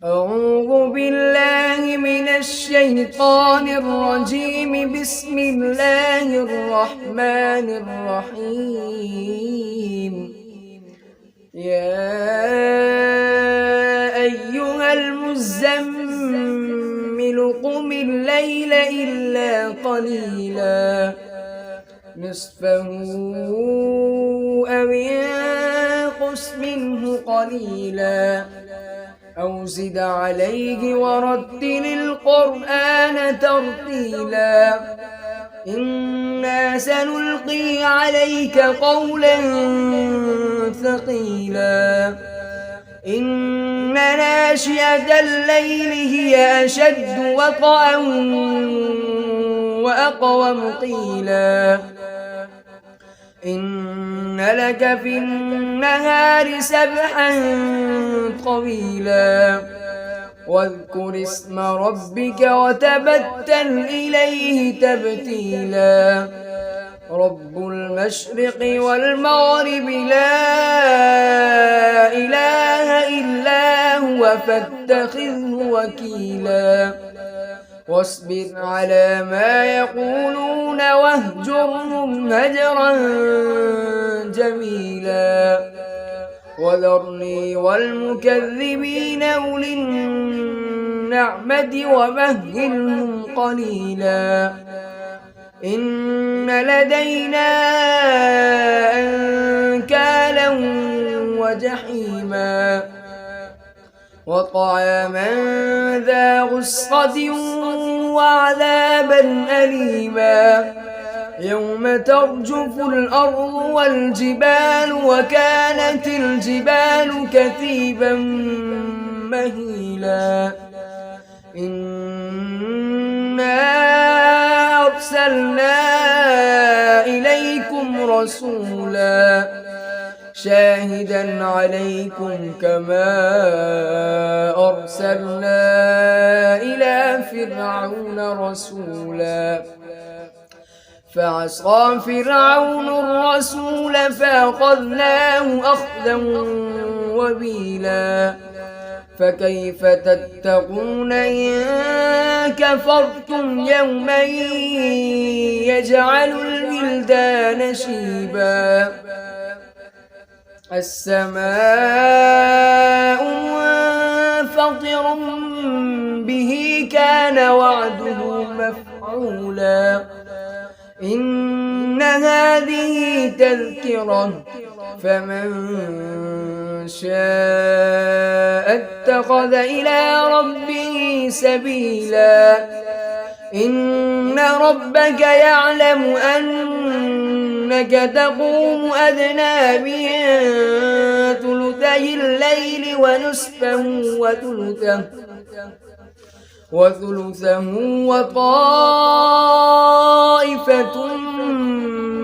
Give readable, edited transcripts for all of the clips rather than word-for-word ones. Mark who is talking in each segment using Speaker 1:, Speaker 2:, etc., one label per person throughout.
Speaker 1: أعوذ بالله من الشيطان الرجيم. بسم الله الرحمن الرحيم. يا أيها المزمل قم الليل إلا قليلا نصفه أو انقص منه قليلا أو زد عليه ورتل القرآن ترتيلا إنا سنلقي عليك قولا ثقيلا إن ناشئة الليل هي أشد وطئا وأقوم قيلا إن لك في النهار سبحا طويلا واذكر اسم ربك وتبتل إليه تبتيلا رب المشرق والمغرب لا إله إلا هو فاتخذه وكيلا واصبر على ما يقولون واهجرهم هجرا جميلا وذرني والمكذبين أولي النعمة ومهلهم قليلا إن لدينا أنكالا وجحيما وطعاما ذا غصة وعذابا أليما يوم ترجف الأرض والجبال وكانت الجبال كثيبا مهيلا إنا أرسلنا إليكم رسولا شاهدا عليكم كما أرسلنا إلى فرعون رسولا فعصى فرعون الرسول فأخذناه أخذا وبيلا فكيف تتقون إن كفرتم يوما يجعل الولدان شيبا السماء منفطر به كان وعده مفعولا إن هذه تذكرة فمن شاء اتخذ إلى ربه سبيلا إن ربك يعلم أنك تقوم أدنى من ثلثي الليل ونصفه وثلثه وطائفة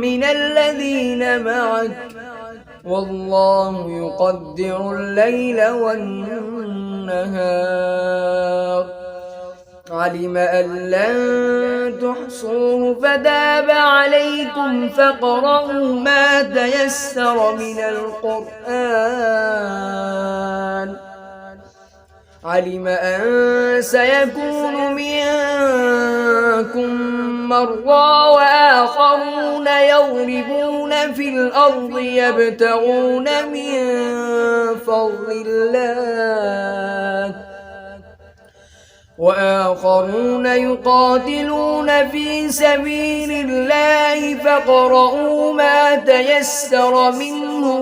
Speaker 1: من الذين معك والله يقدر الليل والنهار علم أن لن تحصوه فتاب عليكم فاقرؤوا ما تيسر من القرآن علم أن سيكون منكم مرضى وآخرون يضربون في الأرض يبتغون من فضل الله وآخرون يقاتلون في سبيل الله فاقرؤوا ما تيسر منه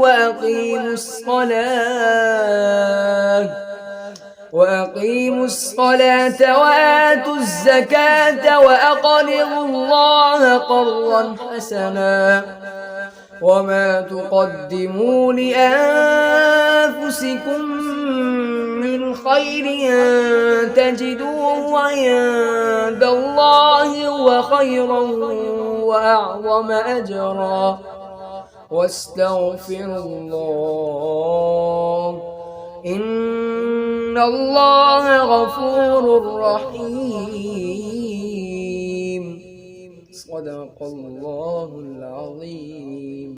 Speaker 1: وأقيموا الصلاة وآتوا الزكاة وأقرضوا الله قرضا حسنا وما تقدموا لأنفسكم من خير تجدوه عند الله هو خيرا وأعظم أجرا واستغفروا الله إن الله غفور رحيم. صدق الله العظيم.